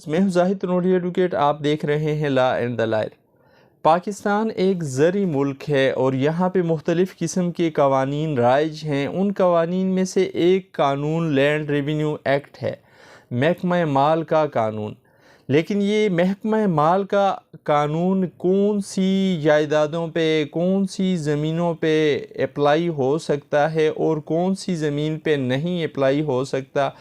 मैं हूं जाहिद नोडी एडवोकेट। आप देख रहे हैं law and the lawyer. Pakistan एक ज़री मुल्क है और यहाँ पे मुख्तलिफ़ किस्म के कवानीन राइज हैं। उन कवानीन में से एक कानून लैंड रेवेन्यू एक्ट है, महकमा माल का कानून। लेकिन ये महकमा माल का कानून कौन सी जायदादों पे, कौन सी ज़मीनों पे अप्लाई हो सकता है और कौन सी ज़मीन पे नहीं अप्लाई हो सकता,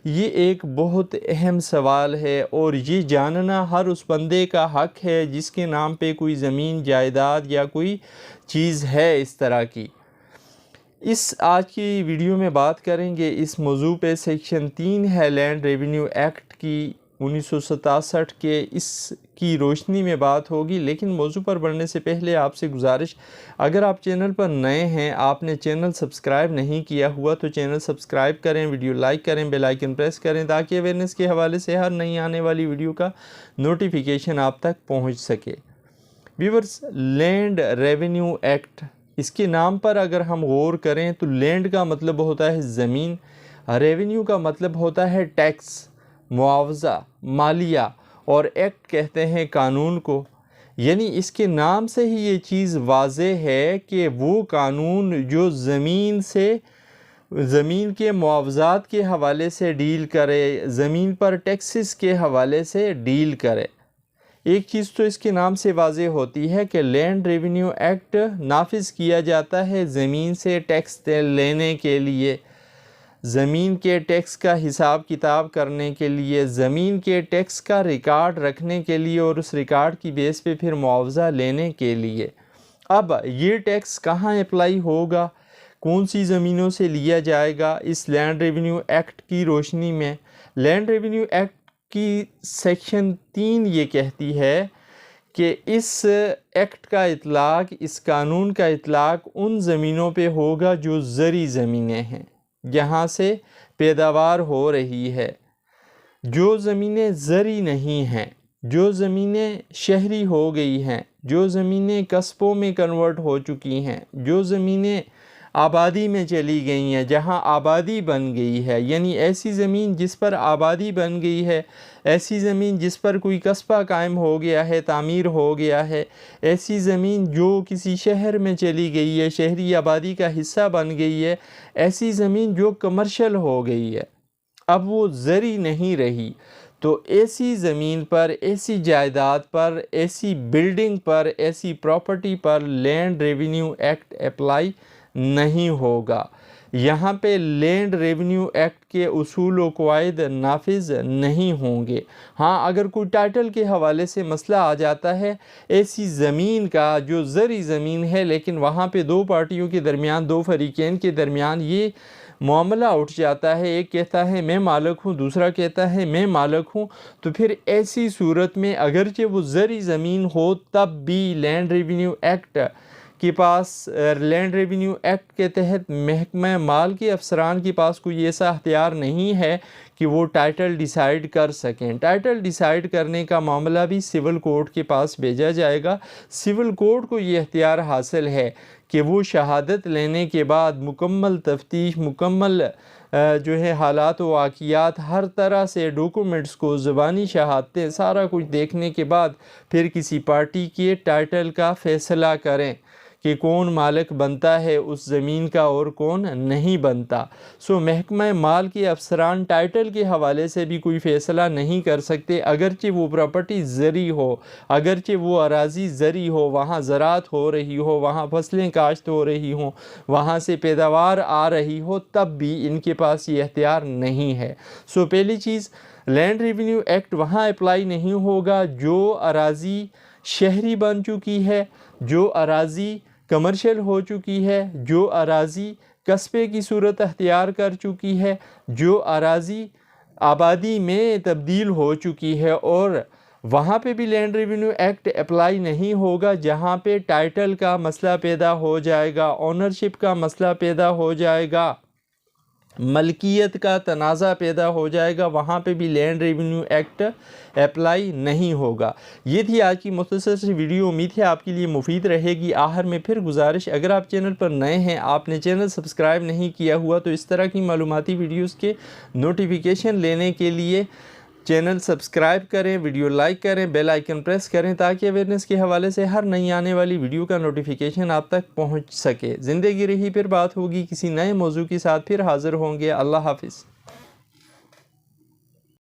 ये एक बहुत अहम सवाल है। और ये जानना हर उस बंदे का हक़ है जिसके नाम पे कोई ज़मीन जायदाद या कोई चीज़ है इस तरह की। इस आज की वीडियो में बात करेंगे इस मौजू पे। सेक्शन 3 है लैंड रेवेन्यू एक्ट की 1967 के, इसकी रोशनी में बात होगी। लेकिन मौजू पर बढ़ने से पहले आपसे गुजारिश, अगर आप चैनल पर नए हैं, आपने चैनल सब्सक्राइब नहीं किया हुआ तो चैनल सब्सक्राइब करें, वीडियो लाइक करें, बेल आइकन प्रेस करें ताकि अवेयरनेस के हवाले से हर नई आने वाली वीडियो का नोटिफिकेशन आप तक पहुँच सके। व्यूअर्स, लैंड रेवेन्यू एक्ट, इसके नाम पर अगर हम गौर करें तो लैंड का मतलब होता है ज़मीन, रेवेन्यू का मतलब होता है टैक्स, मुआवज़ा, मालिया, और एक्ट कहते हैं कानून को। यानी इसके नाम से ही ये चीज़ वाज़े है कि वो कानून जो ज़मीन के मुआवज़ात के हवाले से डील करे, ज़मीन पर टैक्सेस के हवाले से डील करे। एक चीज़ तो इसके नाम से वाज़े होती है कि लैंड रेवेन्यू एक्ट नाफिज किया जाता है ज़मीन से टैक्स लेने के लिए, ज़मीन के टैक्स का हिसाब किताब करने के लिए, ज़मीन के टैक्स का रिकॉर्ड रखने के लिए और उस रिकॉर्ड की बेस पे फिर मुआवज़ा लेने के लिए। अब ये टैक्स कहाँ अप्लाई होगा, कौन सी ज़मीनों से लिया जाएगा, इस लैंड रेवेन्यू एक्ट की रोशनी में लैंड रेवेन्यू एक्ट की सेक्शन 3 ये कहती है कि इस एक्ट का इतलाक़, इस कानून का इतलाक़ उन ज़मीनों पे होगा जो ज़री ज़मीनें हैं, जहाँ से पैदावार हो रही है। जो ज़मीनें ज़री नहीं हैं, जो ज़मीनें शहरी हो गई हैं, जो ज़मीनें कस्बों में कन्वर्ट हो चुकी हैं, जो ज़मीनें आबादी में चली गई हैं, जहाँ आबादी बन गई है, यानी ऐसी ज़मीन जिस पर आबादी बन गई है, ऐसी ज़मीन जिस पर कोई कस्बा कायम हो गया है, तामीर हो गया है, ऐसी ज़मीन जो किसी शहर में चली गई है, शहरी आबादी का हिस्सा बन गई है, ऐसी ज़मीन जो कमर्शियल हो गई है, अब वो ज़री नहीं रही, तो ऐसी ज़मीन पर, ऐसी जायदाद पर, ऐसी बिल्डिंग पर, ऐसी प्रॉपर्टी पर लैंड रेवेन्यू एक्ट अप्लाई नहीं होगा। यहाँ पे लैंड रेवेन्यू एक्ट के उसूल व क़वाइद नाफिज नहीं होंगे। हाँ, अगर कोई टाइटल के हवाले से मसला आ जाता है ऐसी ज़मीन का जो ज़री ज़मीन है, लेकिन वहाँ पे दो पार्टियों के दरमियान, दो फरीक़ैन के दरमियान ये मामला उठ जाता है, एक कहता है मैं मालिक हूँ, दूसरा कहता है मैं मालिक हूँ, तो फिर ऐसी सूरत में अगरचे वो ज़री ज़मीन हो तब भी लैंड रेवेन्यू एक्ट के पास, लैंड रेवेन्यू एक्ट के तहत महकमा माल के अफसरान के पास कोई ऐसा अख्तियार नहीं है कि वो टाइटल डिसाइड कर सकें। टाइटल डिसाइड करने का मामला भी सिविल कोर्ट के पास भेजा जाएगा। सिविल कोर्ट को ये अख्तियार हासिल है कि वो शहादत लेने के बाद मुकम्मल तफ्तीश, मुकम्मल जो है हालात व वाक़ियात, हर तरह से डॉक्यूमेंट्स को, ज़बानी शहादतें, सारा कुछ देखने के बाद फिर किसी पार्टी के टाइटल का फ़ैसला करें कि कौन मालिक बनता है उस ज़मीन का और कौन नहीं बनता। सो महकमा माल के अफसरान टाइटल के हवाले से भी कोई फ़ैसला नहीं कर सकते, अगरचे वो प्रॉपर्टी ज़री हो, अगरचे वो अराज़ी ज़री हो, वहाँ ज़राअत हो रही हो, वहाँ फसलें काश्त हो रही हों, वहाँ से पैदावार आ रही हो, तब भी इनके पास ये अख्तियार नहीं है। सो पहली चीज़, लैंड रेवेन्यू एक्ट वहाँ अप्लाई नहीं होगा जो अराज़ी शहरी बन चुकी है, जो अराज़ी कमर्शियल हो चुकी है, जो अराज़ी कस्बे की सूरत अख्तियार कर चुकी है, जो अराज़ी आबादी में तब्दील हो चुकी है। और वहाँ पे भी लैंड रेवेन्यू एक्ट अप्लाई नहीं होगा जहाँ पे टाइटल का मसला पैदा हो जाएगा, ओनरशिप का मसला पैदा हो जाएगा, मलकियत का तनाज़ा पैदा हो जाएगा, वहाँ पे भी लैंड रेवेन्यू एक्ट अप्लाई नहीं होगा। ये थी आज की मुख्तसर सी वीडियो। उम्मीद है आपके लिए मुफीद रहेगी। आखिर में फिर गुजारिश, अगर आप चैनल पर नए हैं, आपने चैनल सब्सक्राइब नहीं किया हुआ, तो इस तरह की मालूमाती वीडियोज़ के नोटिफिकेशन लेने के लिए चैनल सब्सक्राइब करें, वीडियो लाइक करें, बेल आइकन प्रेस करें ताकि अवेयरनेस के हवाले से हर नई आने वाली वीडियो का नोटिफिकेशन आप तक पहुंच सके। ज़िंदगी रही फिर बात होगी, किसी नए मौजू के साथ फिर हाज़िर होंगे। अल्लाह हाफिज़।